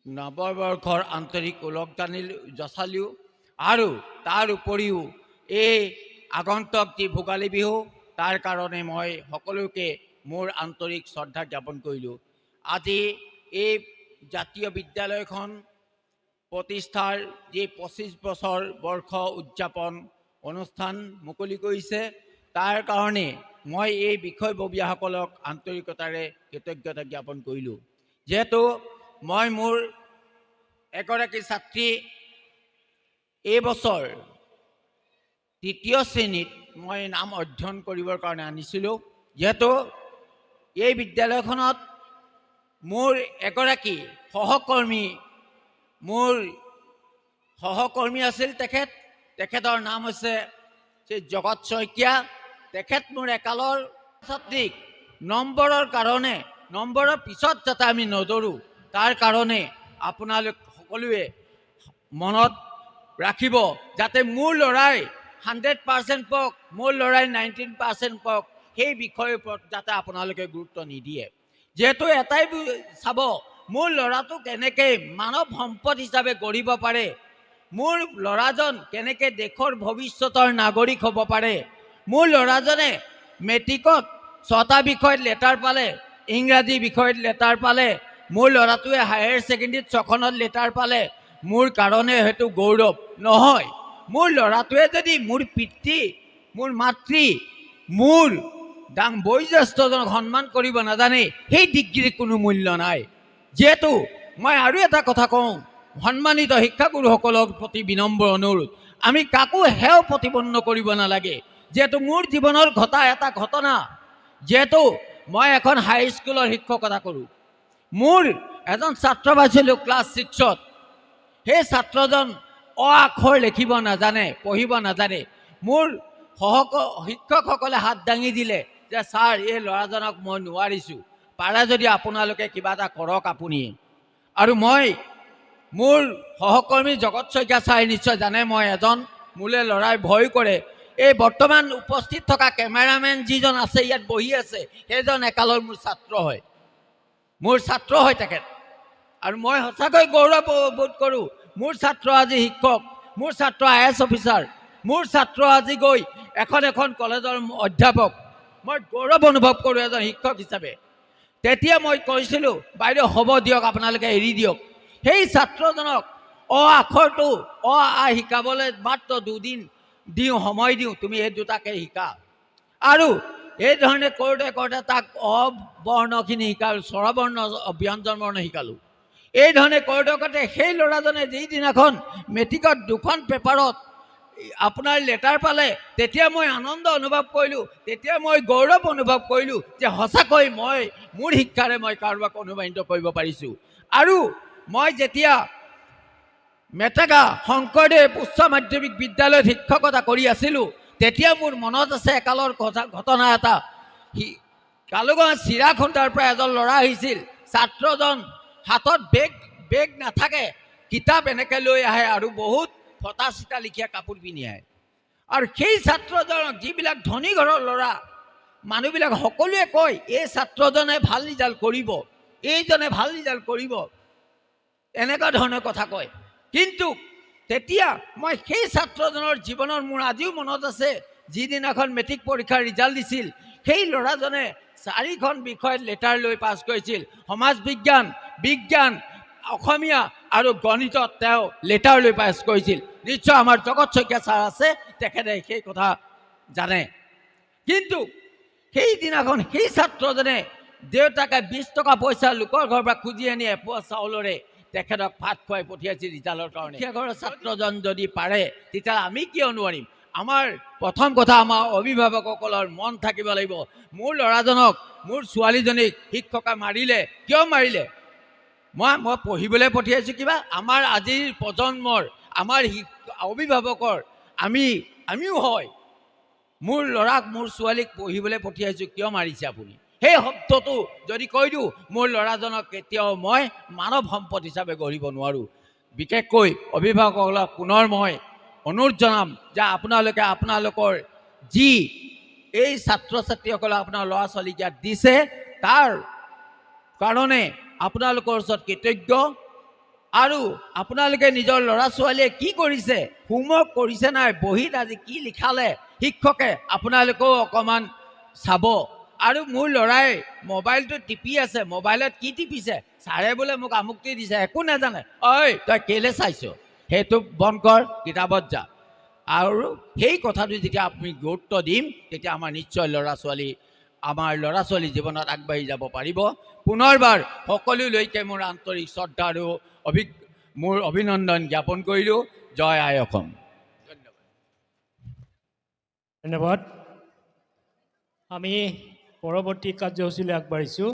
নৱবৰ্ষৰ আন্তৰিক ওলগ জচালিও আৰু তাৰ উপৰিও এই আগন্তুক যি ভোগালী বিহু তাৰ কাৰণে মই সকলোকে মোৰ আন্তৰিক শ্ৰদ্ধা জ্ঞাপন কৰিলোঁ। আজি এই জাতীয় বিদ্যালয়খন প্ৰতিষ্ঠাৰ যি 25 বছৰ বৰ্ষ উদযাপন অনুষ্ঠান মুকলি কৰিছে, তাৰ কাৰণে মই এই বিষয়ববীয়াসকলক আন্তৰিকতাৰে কৃতজ্ঞতা জ্ঞাপন কৰিলোঁ। যিহেতু মই মোৰ এগৰাকী ছাত্ৰী এই বছৰ ৩য় শ্ৰেণীত মই নাম অধ্যয়ন কৰিবৰ কাৰণে আনিছিলোঁ। যিহেতু এই বিদ্যালয়খনত মোৰ এগৰাকী সহকৰ্মী আছিল। তেখেতৰ নাম হৈছে শ্ৰী জগত শইকীয়া। তেখেত মোৰ একালৰ ছাত্ৰীক নম্বৰৰ পিছত যাতে আমি নদৌৰোঁ তাৰ কাৰণে আপোনালোক সকলোৱে মনত ৰাখিব, যাতে মোৰ ল'ৰাই 100% পাওক, মোৰ ল'ৰাই 19% পাওক, সেই বিষয়ৰ ওপৰত যাতে আপোনালোকে গুৰুত্ব নিদিয়ে। যিহেতু এটাই চাব, মোৰ ল'ৰাটো কেনেকৈ মানৱ সম্পদ হিচাপে গঢ়িব পাৰে, মোৰ ল'ৰাজন কেনেকৈ দেশৰ ভৱিষ্যতৰ নাগৰিক হ'ব পাৰে। মোৰ ল'ৰাজনে মেট্ৰিকত 6টা বিষয়ত লেটাৰ পালে, ইংৰাজী বিষয়ত লেটাৰ পালে, মোৰ ল'ৰাটোৱে হায়াৰ ছেকেণ্ডেৰীত 6খনত লেটাৰ পালে, মোৰ কাৰণে সেইটো গৌৰৱ নহয়। মোৰ ল'ৰাটোৱে যদি মোৰ পিতৃ, মোৰ মাতৃ, মোৰ বয়োজ্যেষ্ঠজনক সন্মান কৰিব নাজানে, সেই ডিগ্ৰীৰ কোনো মূল্য নাই। যিহেতু মই আৰু এটা কথা কওঁ, সন্মানিত শিক্ষাগুৰুসকলৰ প্ৰতি বিনম্ৰ অনুৰোধ, আমি কাকো হেয় প্ৰতিপন্ন কৰিব নালাগে। যিহেতু মোৰ জীৱনৰ ঘটা এটা ঘটনা, যিহেতু মই এখন হাইস্কুলৰ শিক্ষকতা কৰোঁ। মোৰ এজন ছাত্ৰ পাইছিলোঁ ক্লাছ 6ত। সেই ছাত্ৰজন আখৰ লিখিব নাজানে, পঢ়িব নাজানে। মোৰ শিক্ষকসকলে হাত দাঙি দিলে যে ছাৰ, এই ল'ৰাজনক মই নোৱাৰিছোঁ, পাৰে যদি আপোনালোকে কিবা এটা কৰক আপুনি। আৰু মোৰ সহকৰ্মী জগত শইকীয়া ছাৰে নিশ্চয় জানে, মই মোলৈ ল'ৰাই ভয় কৰে। এই বৰ্তমান উপস্থিত থকা কেমেৰামেন যিজন আছে, ইয়াত বহি আছে, সেইজন একালৰ মোৰ ছাত্ৰ হয় তেখেত। আৰু মই সঁচাকৈ গৌৰৱ বোধ কৰোঁ, মোৰ ছাত্ৰ আজি শিক্ষক, মোৰ ছাত্ৰ IAS অফিচাৰ, মোৰ ছাত্ৰ আজি গৈ এখন কলেজৰ অধ্যাপক। মই গৌৰৱ অনুভৱ কৰোঁ এজন শিক্ষক হিচাপে। তেতিয়া মই কৈছিলোঁ, বাইদেউ হ'ব দিয়ক, আপোনালোকে এৰি দিয়ক। সেই ছাত্ৰজনক আখৰটো শিকাবলৈ মাত্ৰ 2 দিন সময় দিওঁ, তুমি এই দুটাকে শিকা। আৰু এই ধৰণে কৰোঁতে তাক বৰ্ণখিনি শিকালোঁ, স্বৰবৰ্ণ, ব্যঞ্জন বৰ্ণ শিকালোঁ। এই ধৰণে কৰোঁতে সেই ল'ৰাজনে যিদিনাখন মেট্ৰিকত 2খন পেপাৰত আপোনাৰ লেটাৰ পালে, তেতিয়া মই আনন্দ অনুভৱ কৰিলোঁ, তেতিয়া মই গৌৰৱ অনুভৱ কৰিলোঁ যে সঁচাকৈ মোৰ শিক্ষাৰে মই কাৰোবাক অনুপ্ৰাণিত কৰিব পাৰিছোঁ। আৰু মই যেতিয়া মেটেকা শংকৰদেৱ উচ্চ মাধ্যমিক বিদ্যালয়ত শিক্ষকতা কৰি আছিলোঁ, তেতিয়া মোৰ মনত আছে একালৰ ঘটনা এটা। কালুগাঁও চিৰাখুণ্টাৰ পৰা এজন ল'ৰা আহিছিল। ছাত্ৰজন হাতত বেগ নাথাকে, কিতাপ এনেকৈ লৈ আহে আৰু বহুত ফটা চিটা লিখীয়া কাপোৰ পিন্ধি আহে। আৰু সেই ছাত্ৰজনক যিবিলাক ধনী ঘৰৰ ল'ৰা, মানুহবিলাক সকলোৱে কয়, এই ছাত্ৰজনে ভাল ৰিজাল্ট কৰিব, এইজনে ভাল ৰিজাল্ট কৰিব, এনেকুৱা ধৰণৰ কথা কয়। কিন্তু তেতিয়া মই সেই ছাত্ৰজনৰ জীৱনৰ মোৰ আজিও মনত আছে, যিদিনাখন মেট্ৰিক পৰীক্ষাৰ ৰিজাল্ট দিছিল, সেই ল'ৰাজনে 4খন বিষয়ত লেটাৰ লৈ পাছ কৰিছিল। সমাজ বিজ্ঞান, বিজ্ঞান, অসমীয়া আৰু গণিতত তেওঁ লেটাৰ লৈ পাছ কৰিছিল। নিশ্চয় আমাৰ জগত শইকীয়া ছাৰ আছে, তেখেতে সেই কথা জানে। কিন্তু সেইদিনাখন সেই ছাত্ৰজনে দেউতাকে 20 টকা পইচা লোকৰ ঘৰৰ পৰা খুজি আনি এপোৱা চাউলৰে তেখেতক ভাত খুৱাই পঠিয়াইছিল ৰিজাল্টৰ কাৰণে। সেই ঘৰৰ ছাত্ৰজন যদি পাৰে, তেতিয়া আমি কিয় নোৱাৰিম? আমাৰ প্ৰথম কথা, আমাৰ অভিভাৱকসকলৰ মন থাকিব লাগিব। মোৰ ল'ৰাজনক, মোৰ ছোৱালীজনীক শিক্ষকে মাৰিলে, কিয় মাৰিলে? মই পঢ়িবলৈ পঠিয়াইছোঁ কিবা? আমাৰ আজিৰ প্ৰজন্মৰ, আমাৰ অভিভাৱকৰ আমিও হয়, মোৰ ল'ৰাক, মোৰ ছোৱালীক পঢ়িবলৈ পঠিয়াইছোঁ, কিয় মাৰিছে আপুনি? সেই শব্দটো যদি কৈ দিওঁ, মোৰ ল'ৰাজনক কেতিয়াও মই মানৱ সম্পদ হিচাপে গঢ়িব নোৱাৰোঁ। বিশেষকৈ অভিভাৱকসকলক পুনৰ মই অনুৰোধ জনাম যে আপোনালোকৰ যি এই ছাত্ৰ ছাত্ৰীসকলক আপোনাৰ ল'ৰা ছোৱালীক ইয়াত দিছে, তাৰ কাৰণে আপোনালোকৰ ওচৰত কৃতজ্ঞ। আৰু আপোনালোকে নিজৰ ল'ৰা ছোৱালীয়ে কি কৰিছে, হোমৱৰ্ক কৰিছে নাই, বহীত আজি কি লিখালে শিক্ষকে আপোনালোকেও অকণমান চাব। আৰু মোৰ ল'ৰাই মোবাইলটো টিপি আছে, মোবাইলত কি টিপিছে, ছাৰে বোলে মোক আমুকটি দিছে, একো নাজানে। ঐ তই কেলে চাইছ, সেইটো বন্ধ কৰ, কিতাপত যা। আৰু সেই কথাটো যেতিয়া আমি গুৰুত্ব দিম, তেতিয়া আমাৰ নিশ্চয় ল'ৰা ছোৱালী জীৱনত আগবাঢ়ি যাব পাৰিব। পুনৰবাৰ সকলোলৈকে মোৰ আন্তৰিক শ্ৰদ্ধা আৰু মোৰ অভিনন্দন জ্ঞাপন কৰিলোঁ। জয় আই অসম। ধন্যবাদ। আমি পৰৱৰ্তী কাৰ্যসূচীলৈ আগবাঢ়িছোঁ।